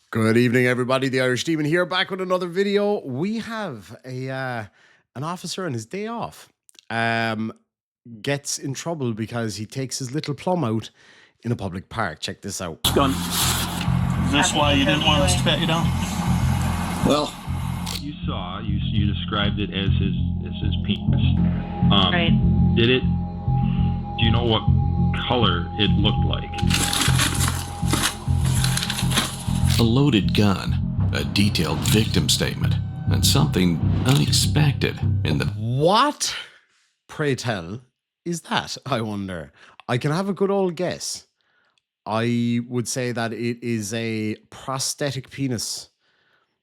Good evening, everybody. The Irish Demon here, back with another video. We have an officer on his day off gets in trouble because he takes his little plum out in a public park. Check this out. Gun. Is this why you didn't want us to pat you down? Well, you described it as his penis. Right. Do you know what color it looked like? A loaded gun, a detailed victim statement, and something unexpected in the... What, pray tell, is that, I wonder? I can have a good old guess. I would say that it is a prosthetic penis.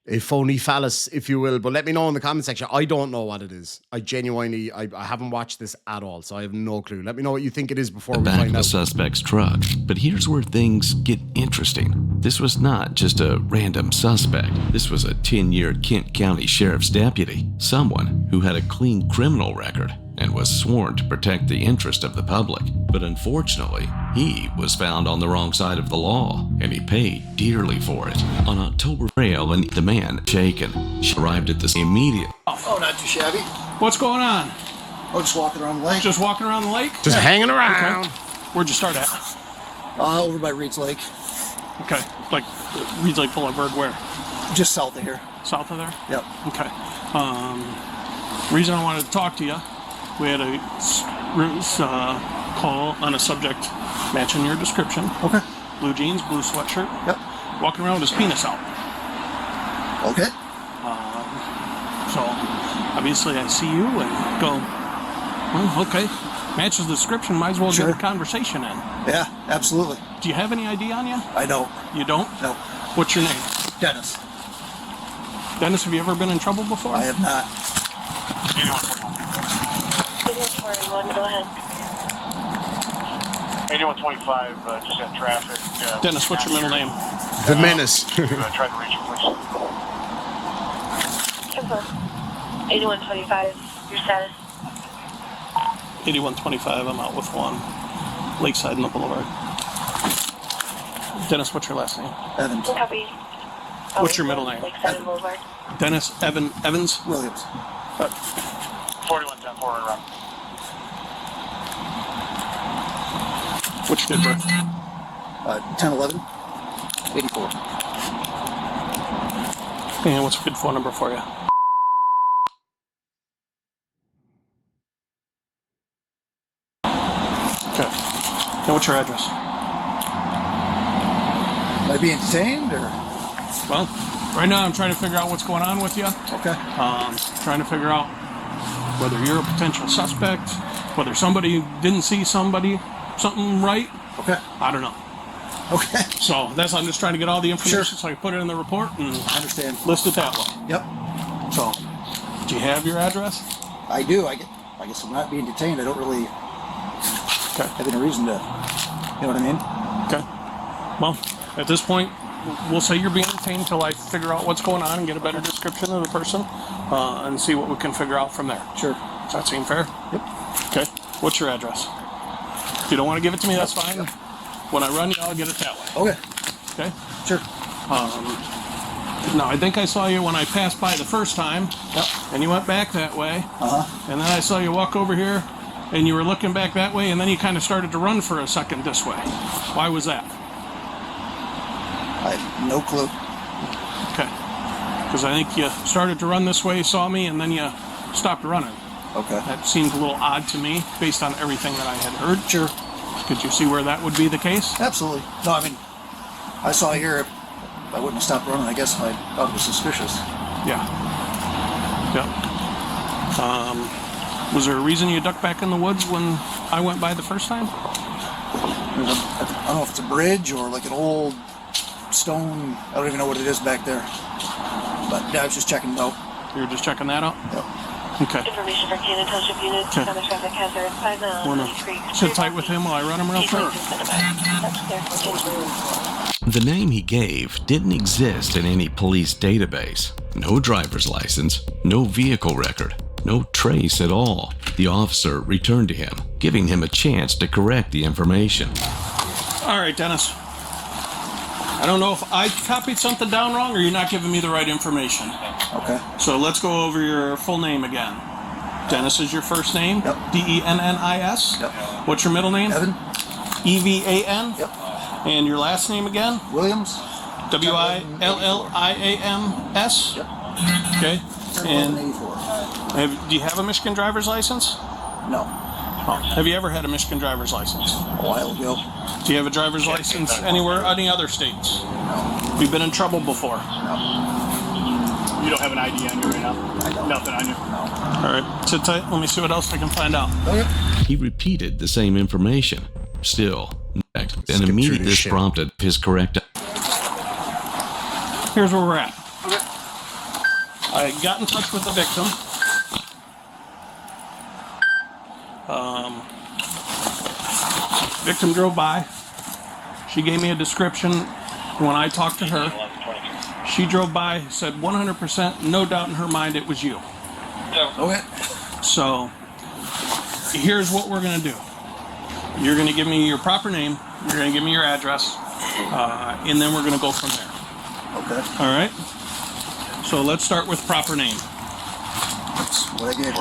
A phony phallus, if you will. But let me know in the comment section. I don't know what it is. I genuinely, I haven't watched this at all, so I have no clue. Let me know what you think it is before we back find of the out. suspect's truck. But here's where things get interesting. This was not just a random suspect. This was a 10-year Kent County Sheriff's deputy, someone who had a clean criminal record and was sworn to protect the interest of the public. But unfortunately, he was found on the wrong side of the law, and he paid dearly for it. On October trail, and the man, shaken, she arrived at the scene immediately. Oh, not too shabby. What's going on? Oh, just walking around the lake. Just walking around the lake? Just hanging around. Okay. Where'd you start at? Over by Reed's Lake. Okay. Like, Reed's Lake Boulevard, where? Just south of here. South of there? Yep. Okay. Reason I wanted to talk to you, we had a call on a subject matching your description. Okay. Blue jeans, blue sweatshirt. Yep. Walking around with his penis out. Okay. So, obviously I see you and go, well, okay. Matches the description, might as well Sure. get a conversation in. Yeah, absolutely. Do you have any ID on you? I don't. You don't? No. What's your name? Dennis. Dennis, have you ever been in trouble before? I have not. 8141, go ahead. 8125, just had traffic. Dennis, what's your middle name? The menace. Tried to reach you, please. 8125, your status. 8125, I'm out with one. Lakeside in the Boulevard. Dennis, what's your last name? Evans. Copy. What's your middle name? Lakeside and Boulevard. Dennis Evans? Williams. 4110, forward around. What's your date of birth? 1011. 84. And what's a good phone number for you? Okay. And what's your address? Am I being detained or? Well, right now I'm trying to figure out what's going on with you. Okay. Trying to figure out whether you're a potential suspect, whether somebody didn't see something right. Okay. I don't know. Okay. So I'm just trying to get all the information Sure. so I can put it in the report and I understand. list it that way. Yep. So, do you have your address? I do. I guess I'm not being detained. I don't really Okay. have any reason to. You know what I mean? Okay. Well, at this point, we'll say you're being detained until I figure out what's going on and get a better description of the person and see what we can figure out from there. Sure. Does that seem fair? Yep. Okay. What's your address? If you don't want to give it to me, that's fine. When I run you, I'll get it that way. Okay. Okay? Sure. Now, I think I saw you when I passed by the first time. Yep. And you went back that way. Uh-huh. And then I saw you walk over here, and you were looking back that way, and then you kind of started to run for a second this way. Why was that? I have no clue. Okay. Because I think you started to run this way, saw me, and then you stopped running. Okay. That seemed a little odd to me, based on everything that I had heard. Sure. Could you see where that would be the case? Absolutely. No, I mean, I saw here. If I wouldn't have stopped running, I guess I thought it was suspicious. Yeah. Yeah. Was there a reason you ducked back in the woods when I went by the first time? I don't know if it's a bridge or like an old stone. I don't even know what it is back there. But yeah, I was just checking it out. You were just checking that out? Yep. Okay. Information for Cannon Township units Okay. on the traffic hazard. 5 miles. Want to sit tight with him while I run him real quick? The name he gave didn't exist in any police database. No driver's license, no vehicle record, no trace at all. The officer returned to him, giving him a chance to correct the information. All right, Dennis. I don't know if I copied something down wrong or you're not giving me the right information. Okay. So let's go over your full name again. Dennis is your first name? Yep. Dennis? Yep. What's your middle name? Evan? Evan? Yep. And your last name again? Williams? Williams? Yep. Okay. And 1184. do you have a Michigan driver's license? No. Oh. Have you ever had a Michigan driver's license? A while ago. Do you have a driver's license anywhere, any other states? No. Have you been in trouble before? No. You don't have an ID on you right now? I don't. Nothing on you? No. All right, sit tight. Let me see what else I can find out. Okay. He repeated the same information. Still, and through immediately this this shit. prompted his correct. Here's where we're at. I got in touch with the victim. Victim drove by. She gave me a description when I talked to her. She drove by, said 100%, no doubt in her mind it was you. Okay. So here's what we're going to do. You're going to give me your proper name. You're going to give me your address. And then we're going to go from there. Okay. All right? So let's start with proper name. That's what I gave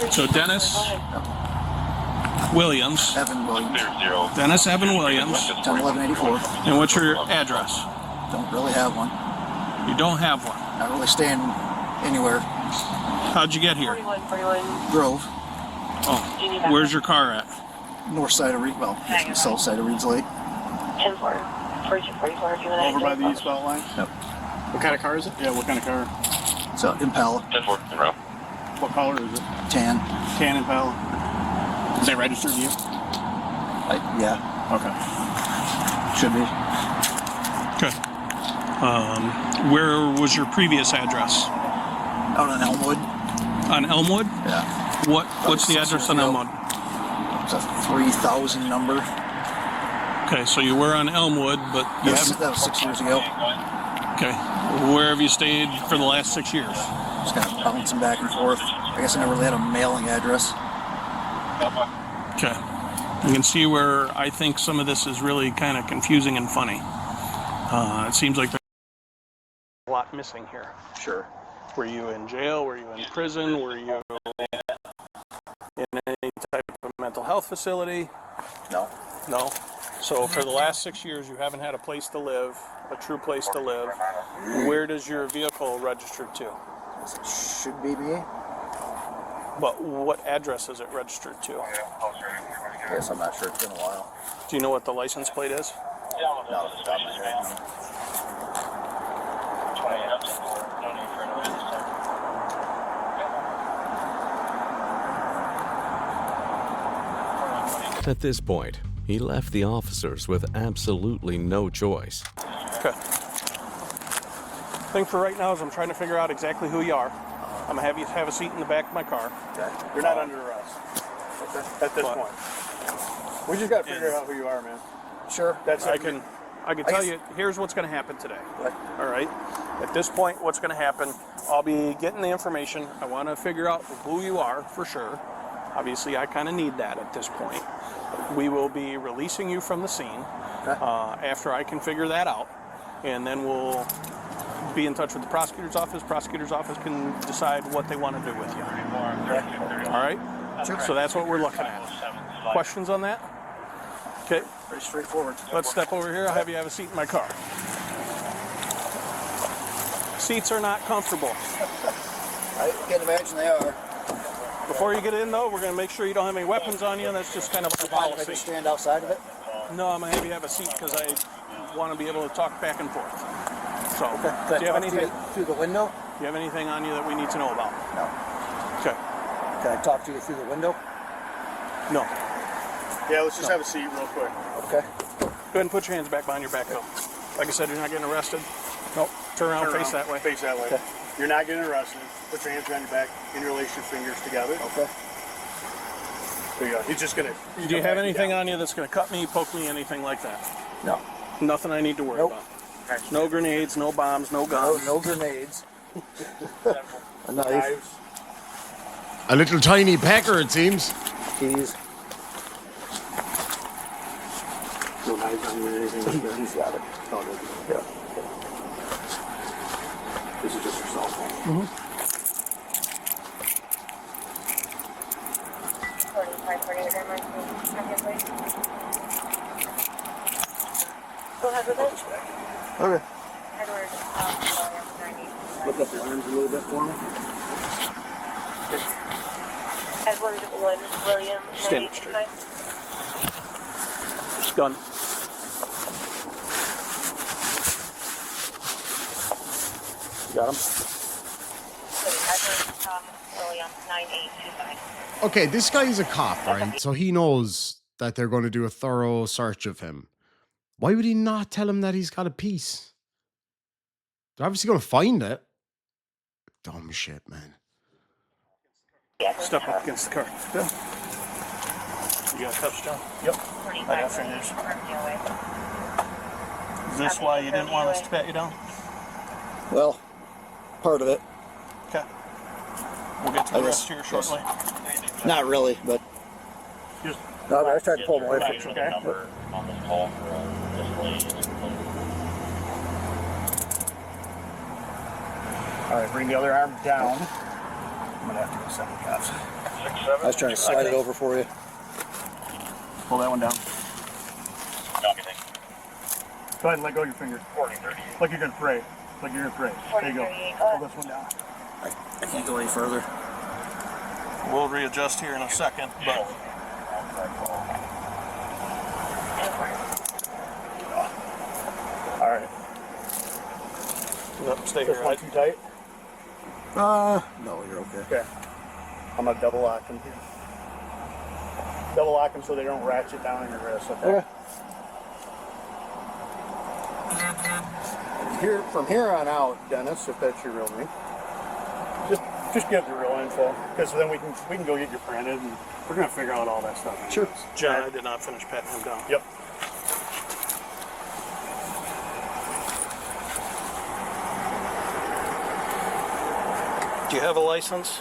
you. So Dennis Williams. Evan Williams. Dennis Evan Williams. 101184. And what's your address? Don't really have one. You don't have one. Not really staying anywhere. How'd you get here? 4141. Grove. Oh, where's your car at? North side of Reed. Well, south side of Reed's Lake. 10 4. 4244 if you want to. Over by the eastbound line? Yep. What kind of car is it? Yeah, what kind of car? It's an Impala. What color is it? Tan. Tan Impala. Is that registered to you? Yeah. Okay. Should be. Okay. Where was your previous address? Out on Elmwood. On Elmwood? Yeah. What's the address on Elmwood? It's a 3000 number. Okay, so you were on Elmwood, but you haven't. That was 6 years ago. Okay. Where have you stayed for the last 6 years? Just kind of bouncing back and forth. I guess I never really had a mailing address. Okay. You can see where I think some of this is really kind of confusing and funny. It seems like there's a lot missing here. Sure. Were you in jail? Were you in prison? Were you in any type of mental health facility? No. No. So for the last 6 years, you haven't had a place to live, a true place to live. Where does your vehicle register to? Should be me. But what address is it registered to? I guess I'm not sure. It's been a while. Do you know what the license plate is? Not off the top of my head. At this point, he left the officers with absolutely no choice. Okay. Thing for right now is I'm trying to figure out exactly who you are. I'm gonna have you have a seat in the back of my car. Okay. You're not under arrest. At this point. We just got to figure out who you are, man. Sure. That's I can tell you. Here's what's gonna happen today. All right. At this point, what's gonna happen? I'll be getting the information. I want to figure out who you are for sure. Obviously, I kind of need that at this point. We will be releasing you from the scene after I can figure that out, and then we'll be in touch with the prosecutor's office. Prosecutor's office can decide what they want to do with you. All right? Sure. So that's what we're looking at. Questions on that? Okay. Pretty straightforward. Let's step over here. I'll have you have a seat in my car. Seats are not comfortable. I can't imagine they are. Before you get in, though, we're going to make sure you don't have any weapons on you. That's just kind of our If I policy. just stand outside of it? No, I'm going to have you have a seat because I want to be able to talk back and forth. So, Can I do you have talk to anything? through the window? Do you have anything on you that we need to know about? No. Okay. Can I talk to you through the window? No. Yeah, let's just have a seat real quick. Okay. Go ahead and put your hands back behind your back belt. Like I said, you're not getting arrested. Nope. Turn around, face that way. Face that way. Okay. You're not getting arrested. Put your hands behind your back. Interlace your fingers together. Okay. There you go. He's just gonna. Do you have anything on you that's going to cut me, poke me, anything like that? No. Nothing I need to worry Nope. about. No grenades, no bombs, no No, guns. no grenades. A knife. Knives. A little tiny pecker, it seems. Keys. No knives. eyes on you or anything like that? He's got it. Oh, does he? Yeah. This is just your cell phone. Mm-hmm. 4548 Air Mark, please. Go ahead with it. Okay. Edward, William, 90. Lift up your arms a little bit for me. Edward William, Stand 90. straight. Gun. You got him? Edward William, 9825. Okay, this guy is a cop, right? So he knows that they're going to do a thorough search of him. Why would he not tell him that he's got a piece? They're obviously going to find it. Dumb shit, man. Step up against the car. Yeah. You got cuffs, John? Yep. 45 I got fingers. Is this why you didn't want us to pat you down? Well, part of it. Okay. We'll get to the I rest guess- here shortly. Not really, but. Just No, I was trying to pull my wife. okay. On this call for this lady. All right, bring the other arm down. I'm gonna have to go send the cops. 6-7. I was trying to slide it over for you. Pull that one down. Copy, thank Go ahead and let go of your finger. 40-30. Like you're gonna pray. Like you're gonna pray. There you go. 40-38, Pull this one down. I can't go any further. We'll readjust here in a second, but All right. no, stay This here. one too tight? No, you're okay. Okay. I'm gonna double lock them here. Double lock them so they don't ratchet down on your wrist. Okay. Here, from here on out, Dennis, if that's your real name, just give the real info, because then we can go get you printed, and we're gonna figure out all that stuff. Sure. John, I did not finish patting him down. Yep. Do you have a license?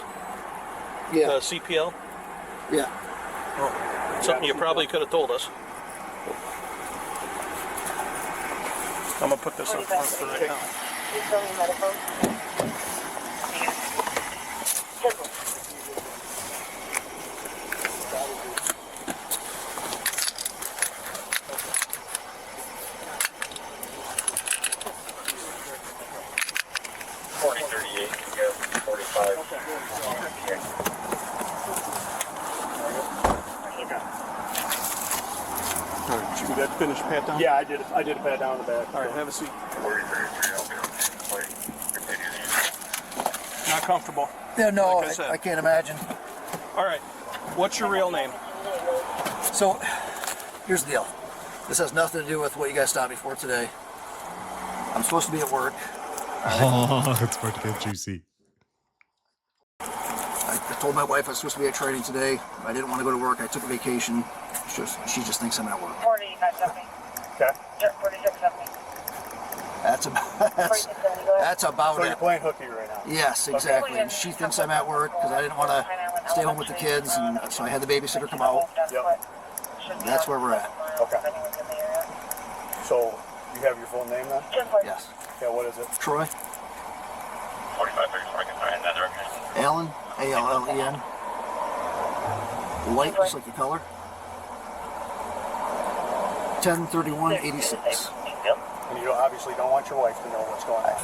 Yeah. CPL? Yeah. Oh, something you probably could have told us. I'm gonna put this up front for right now. You still need medical? Simple. All right, you got finished pat down? Yeah, I did a pat down in the back. All right, have a seat. Not comfortable. Yeah, no, Like I said. I can't imagine. All right, what's your real name? So, here's the deal. This has nothing to do with what you guys stopped me for today. I'm supposed to be at work. Oh, it's about to get juicy. I told my wife I was supposed to be at training today. I didn't want to go to work. I took a vacation. She just thinks I'm at work. 45 something. Okay. 46 something. That's about, 46 70, go ahead. that's about So you're it. playing hooky right now. Yes, exactly. And she thinks I'm at work because I didn't want to stay home with the kids, and so I had the babysitter come out. Yep. That's where we're at. Okay. So you have your full name then? Yes. Yeah. What is it? Troy 45-34, I can find that direction. Allen, Allen. White, just like the color. 10/31/86. And you obviously don't want your wife to know what's going on.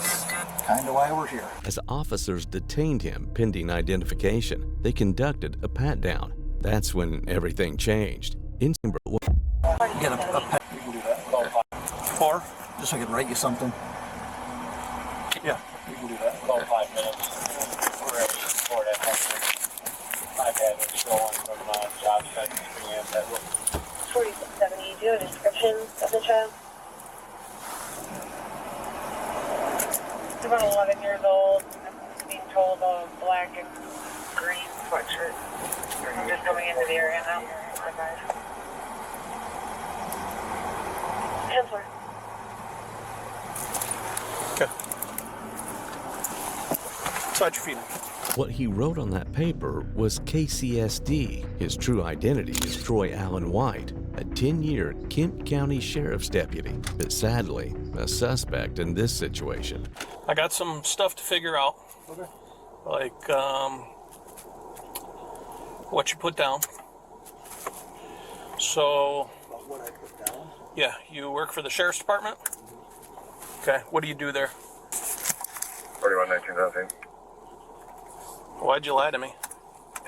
Kind of why we're here. As officers detained him pending identification, they conducted a pat-down. That's when everything changed. In Chamber, You get a pen, We can do that. 4? just so I can write you something. Yeah. We can do that. Call 5 minutes. We're ready for that. I've had it going from job site to bring in that 46 70. Do you have a description of the child? He's about 11 years old. I'm being told a black and green sweatshirt. I'm just coming into the area now. 10-4. Okay. Side your feet. what he wrote on that paper was KCSD. His true identity is Troy Allen White, a 10-year Kent County Sheriff's deputy, but sadly, a suspect in this situation. I got some stuff to figure out. Okay. Like, what you put down. So, About what I put down. yeah, you work for the Sheriff's Department? Okay, what do you do there? 4119, nothing. Why'd you lie to me?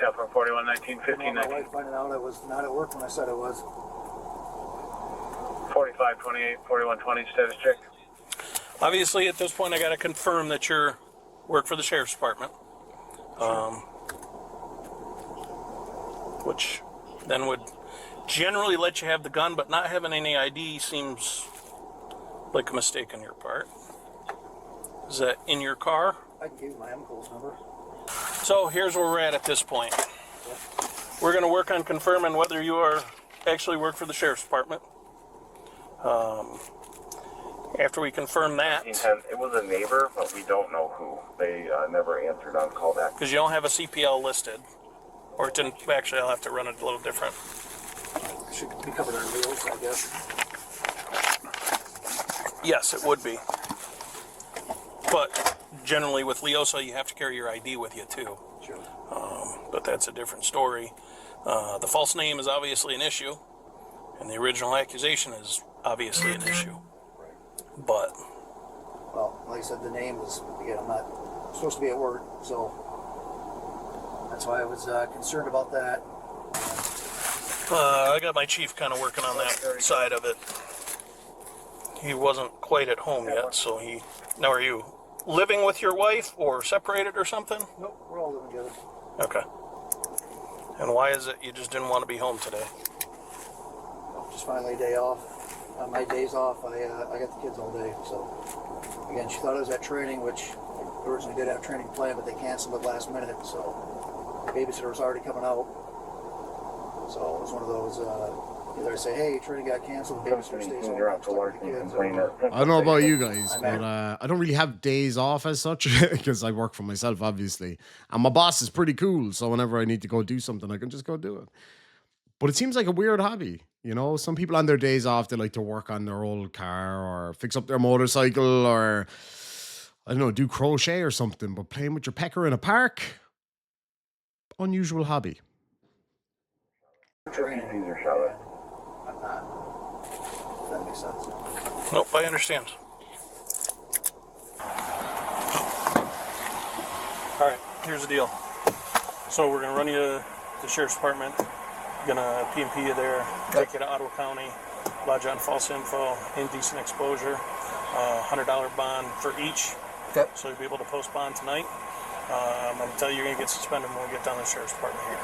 Yeah, from 4119, My 1519. wife finding out I was not at work when I said I was. 4528, 4120, status check. Obviously, at this point, I got to confirm that you work for the Sheriff's Department. Which then would generally let you have the gun, but not having any ID seems like a mistake on your part. Is that in your car? I can give you my MCO's number. So here's where we're at this point. We're going to work on confirming whether you are actually work for the Sheriff's Department. After we confirm that, It was a neighbor, but we don't know who. They never answered on call back. because you don't have a CPL listed, or it didn't, actually I'll have to run it a little different. Should be covered on wheels, I guess. Yes, it would be. But generally with Leosa, you have to carry your ID with you too. Sure. But that's a different story. The false name is obviously an issue, and the original accusation is obviously an issue. But Well, like I said, the name was, again, I'm not supposed to be at work, so that's why I was concerned about that. I got my chief kind of working on that side of it. He wasn't quite at home yet, so he... Now, are you living with your wife or separated or something? Nope, we're all living together. Okay. And why is it you just didn't want to be home today? Just finally a day off. On my days off, I got the kids all day, so again, she thought I was at training, which I originally did have training planned, but they canceled it last minute, so the babysitter was already coming out. So it was one of those, either I say, hey, training got canceled, the babysitter stays home, You're I'm out to stuck work with the and kids. complain that. I don't know about you guys, but I don't really have days off as such because I work for myself, obviously. And my boss is pretty cool, so whenever I need to go do something, I can just go do it. But it seems like a weird hobby, you know? Some people on their days off, they like to work on their old car or fix up their motorcycle or, I don't know, do crochet or something. But playing with your pecker in a park, unusual hobby. Training. Caesar Charlotte. I'm not. If that makes sense. Nope, I understand. All right, here's the deal. So we're going to run you to the Sheriff's Department. Gonna P&P you there, take you to Ottawa County, lodge on false info, indecent exposure, $100 bond for each. Okay. So you'll be able to post bond tonight. I'm gonna tell you you're gonna get suspended when we get down to the Sheriff's Department here.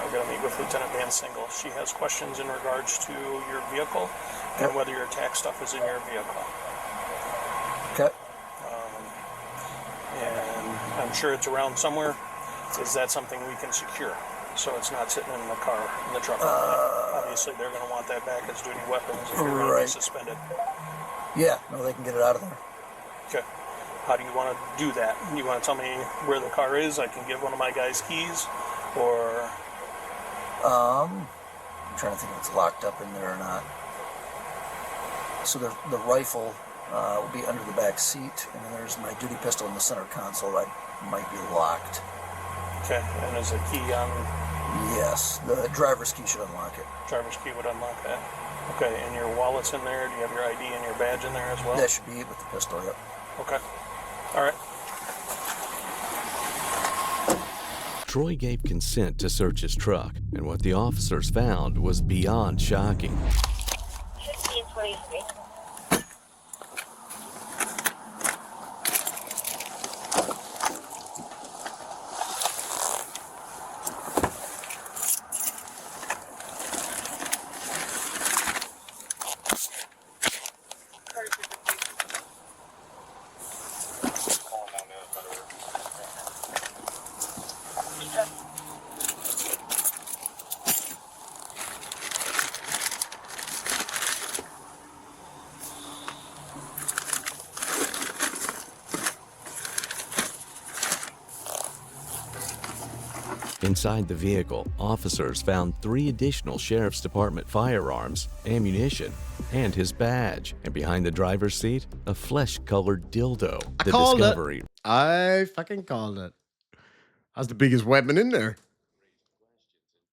We're gonna meet with Lieutenant Van Single. She has questions in regards to your vehicle and whether your tax stuff is in your vehicle. Okay. And I'm sure it's around somewhere. Is that something we can secure? So it's not sitting in the car, in the truck. Obviously, they're going to want that back as duty weapons if you're going to be suspended. Yeah, no, they can get it out of there. Okay. How do you want to do that? You want to tell me where the car is? I can give one of my guys keys, or... I'm trying to think if it's locked up in there or not. So the rifle will be under the back seat, and then there's my duty pistol in the center console that might be locked. Okay, and is a key on... Yes, the driver's key should unlock it. Driver's key would unlock that. Okay, and your wallet's in there? Do you have your ID and your badge in there as well? That should be it with the pistol, yep. Okay. All right. Troy gave consent to search his truck, and what the officers found was beyond shocking. 1523. Inside the vehicle, officers found 3 additional Sheriff's Department firearms, ammunition, and his badge. And behind the driver's seat, a flesh-colored dildo. I The called discovery it. I fucking called it. That's the biggest weapon in there.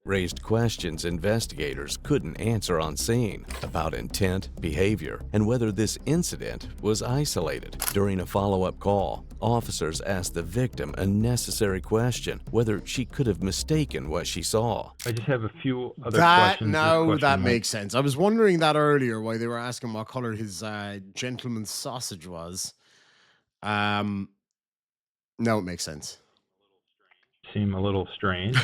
raised questions investigators couldn't answer on scene about intent, behavior, and whether this incident was isolated. During a follow-up call, officers asked the victim a necessary question, whether she could have mistaken what she saw. I just have a few other That questions. now Question that mark. makes sense. I was wondering that earlier why they were asking what color his gentleman's sausage was. Now it makes sense. Seem a little strange.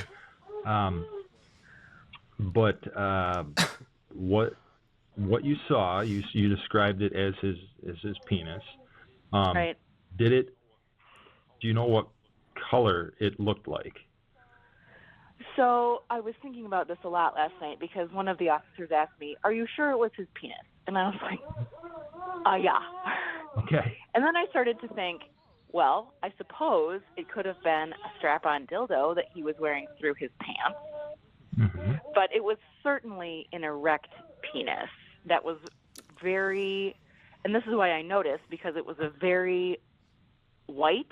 But what you saw, you described it as his penis. Right. Do you know what color it looked like? So I was thinking about this a lot last night because one of the officers asked me, "Are you sure it was his penis?" And I was like, yeah. Okay. And then I started to think, well, I suppose it could have been a strap-on dildo that he was wearing through his pants. Mm-hmm. But it was certainly an erect penis that was very, and this is why I noticed, because it was a very white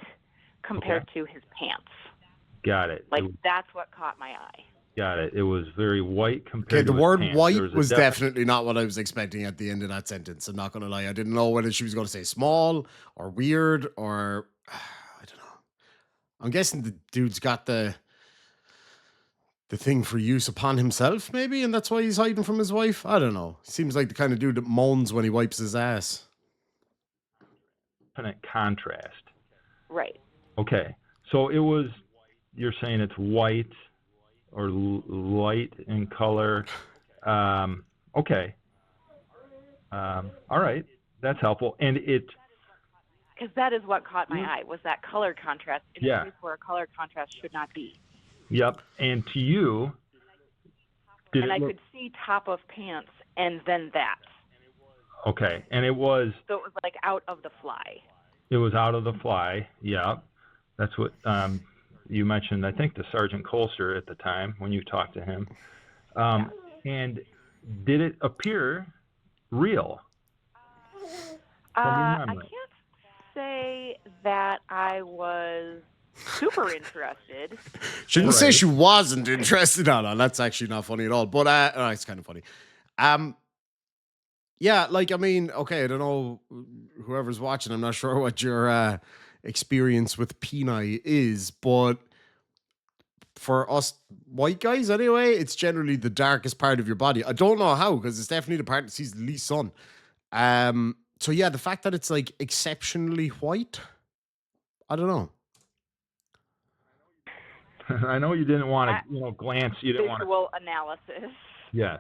compared to his pants. Got it. Like, that's what caught my eye. Got it. It was very white compared Okay, to the his word pants. white There was a definitely not what I was expecting at the end of that sentence. I'm not going to lie. I didn't know whether she was going to say small or weird or I don't know. I'm guessing the dude's got the thing for use upon himself, maybe, and that's why he's hiding from his wife. I don't know. Seems like the kind of dude that moans when he wipes his ass. definite contrast. Right. Okay. So it was, you're saying it's white or light in color. Okay. All right. That's helpful. And Because that is what caught my eye, was that color contrast in a place where a color contrast should not be. Yep. And to you, And I could see top of pants and then that. Okay. And it was So it was like out of the fly. out of the fly. Yeah. That's what you mentioned, I think, to Sergeant Colster at the time when you talked to him. And did it appear real? I can't say that I was super interested. Shouldn't say she wasn't interested. No, that's actually not funny at all. But it's kind of funny. Yeah, like, I mean, okay, I don't know, whoever's watching, I'm not sure what your experience with peni is, but for us white guys anyway, it's generally the darkest part of your body. I don't know how, because it's definitely the part that sees the least sun. So yeah, the fact that it's like exceptionally white, I don't know. I know you didn't want to, glance. You didn't want to. Visual analysis. Yes.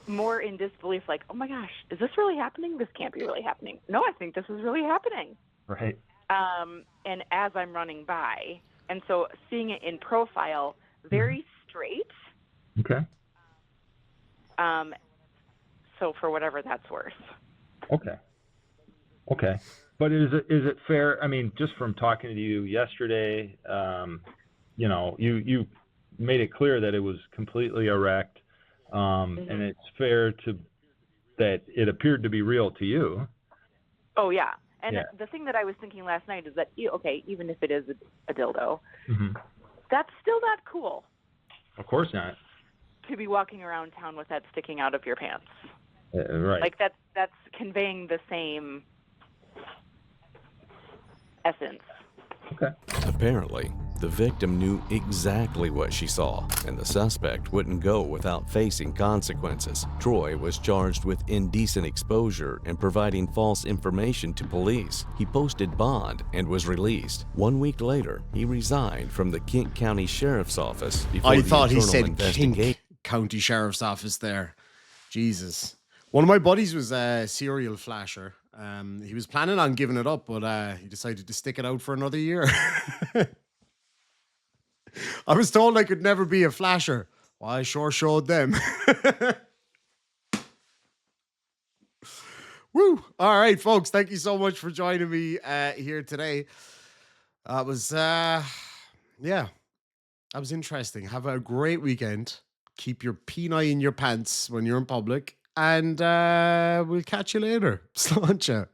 More in disbelief, like, oh my gosh, is this really happening? This can't be really happening. No, I think this is really happening. Right. And as I'm running by, and so seeing it in profile, very straight. Okay. So for whatever that's worth. Okay. But is it fair? I mean, just from talking to you yesterday, you made it clear that it was completely erect, and it's fair that it appeared to be real to you. Oh yeah. And the thing that I was thinking last night is that, okay, even if it is a dildo, that's still not cool. Of course not. To be walking around town with that sticking out of your pants. Right. Like that's conveying the same essence. Okay. Apparently, the victim knew exactly what she saw, and the suspect wouldn't go without facing consequences. Troy was charged with indecent exposure and providing false information to police. He posted bond and was released. 1 week later, he resigned from the Kent County Sheriff's Office before I the thought he internal said investigation. Kink County Sheriff's Office there. Jesus. One of my buddies was a serial flasher. He was planning on giving it up, but he decided to stick it out for another year. I was told I could never be a flasher. Well, I sure showed them. Woo! All right, folks. Thank you so much for joining me here today. That was, yeah, that was interesting. Have a great weekend. Keep your peanut in your pants when you're in public. And we'll catch you later. Sláinte.